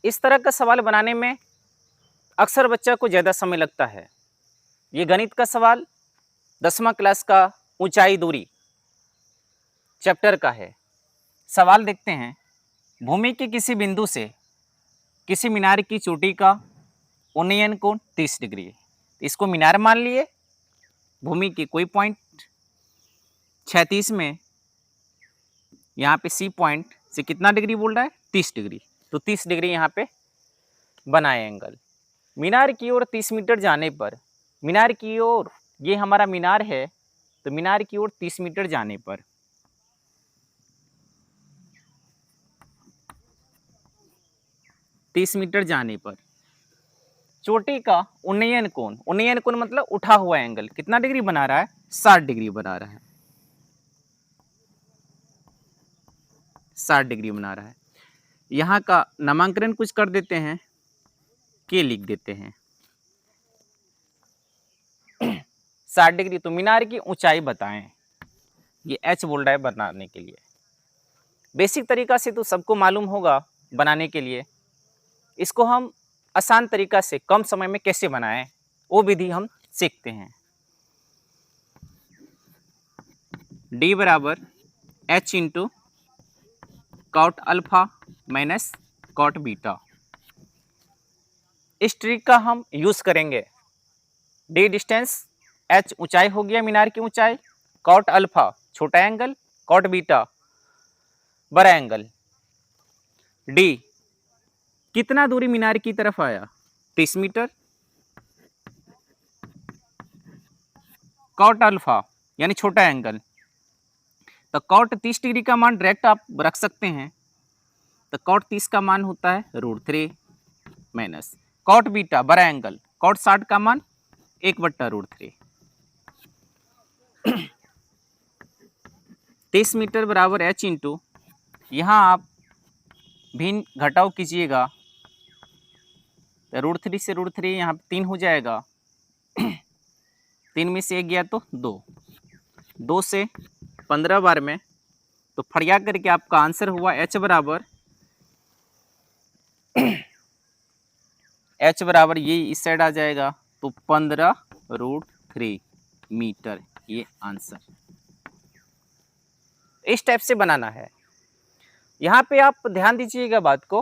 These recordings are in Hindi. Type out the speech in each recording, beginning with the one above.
इस तरह का सवाल बनाने में अक्सर बच्चा को ज़्यादा समय लगता है। ये गणित का सवाल 10वां क्लास का ऊंचाई दूरी चैप्टर का है। सवाल देखते हैं। भूमि के किसी बिंदु से किसी मीनार की चोटी का उन्नयन कोण 30 डिग्री है। इसको मीनार मान लिए। भूमि की कोई पॉइंट 36 में यहाँ पे सी पॉइंट से कितना डिग्री बोल रहा है, 30 डिग्री। तो 30 डिग्री यहाँ पे बनाए एंगल। मीनार की ओर 30 मीटर जाने पर, मीनार की ओर, ये हमारा मीनार है, तो मीनार की ओर 30 मीटर जाने पर चोटी का उन्नयन कोण, उन्नयन कोण मतलब उठा हुआ एंगल, कितना डिग्री बना रहा है, 60 डिग्री बना रहा है। 60 डिग्री बना रहा है। यहाँ का नामांकन कुछ कर देते हैं, के लिख देते हैं 60 डिग्री। तो मीनार की ऊंचाई बताएं, ये एच बोल रहा है बनाने के लिए। बेसिक तरीका से तो सबको मालूम होगा बनाने के लिए। इसको हम आसान तरीका से कम समय में कैसे बनाएं, वो विधि हम सीखते हैं। D बराबर H into cot alpha minus cot beta. इस ट्रिक का हम यूज करेंगे। D डिस्टेंस, H ऊंचाई हो गया मीनार की ऊंचाई, कॉट अल्फा छोटा एंगल, कॉट बीटा बड़ा एंगल। D कितना दूरी मीनार की तरफ आया, 30 मीटर। कॉट अल्फा यानी छोटा एंगल, तो कॉट 30 डिग्री का मान डायरेक्ट आप रख सकते हैं। तो कॉट 30 का मान होता है √3 माइनस कॉट बीटा बड़ा एंगल, कॉट 60 का मान 1/√3। 30 मीटर बराबर H इंटू, यहाँ आप भिन्न घटाव कीजिएगा, √3 से √3 यहाँ 3 हो जाएगा। 3 में से 1 गया तो 2, 2 से 15 बार में, तो फरिया करके आपका आंसर हुआ H बराबर ये इस साइड आ जाएगा, तो 15√3 मीटर, ये आंसर। इस टाइप से बनाना है। यहाँ पे आप ध्यान दीजिएगा बात को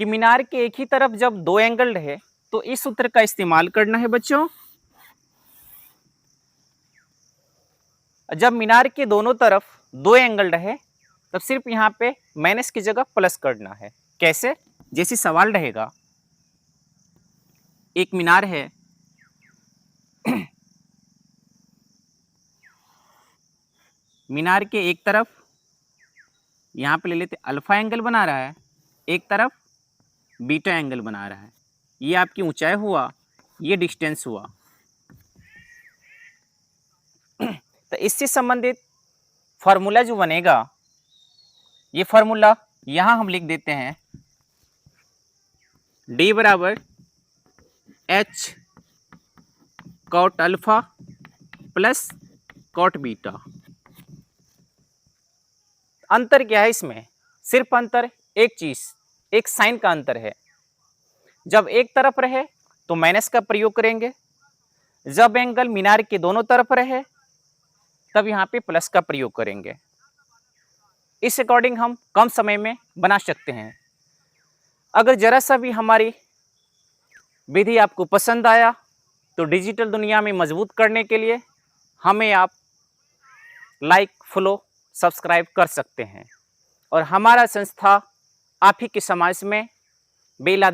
कि मीनार के एक ही तरफ जब दो एंगल रहे तो इस सूत्र का इस्तेमाल करना है बच्चों। जब मीनार के दोनों तरफ दो एंगल रहे तब सिर्फ यहाँ पे माइनस की जगह प्लस करना है। कैसे? जैसे सवाल रहेगा, एक मीनार है, मीनार के एक तरफ यहाँ पे ले लेते अल्फा एंगल बना रहा है, एक तरफ बीटा एंगल बना रहा है। ये आपकी ऊंचाई हुआ, ये डिस्टेंस हुआ। तो इससे संबंधित फॉर्मूला जो बनेगा, ये फॉर्मूला यहाँ हम लिख देते हैं। D बराबर H cot alpha plus cot beta. अंतर क्या है इसमें? सिर्फ अंतर एक चीज, एक साइन का अंतर है। जब एक तरफ रहे तो माइनस का प्रयोग करेंगे, जब एंगल मीनार के दोनों तरफ रहे तब यहाँ पे प्लस का प्रयोग करेंगे। इस अकॉर्डिंग हम कम समय में बना सकते हैं। अगर जरा सा भी हमारी विधि आपको पसंद आया तो डिजिटल दुनिया में मजबूत करने के लिए हमें आप लाइक, फॉलो, सब्सक्राइब कर सकते हैं। और हमारा संस्था आप ही के समाज में बेला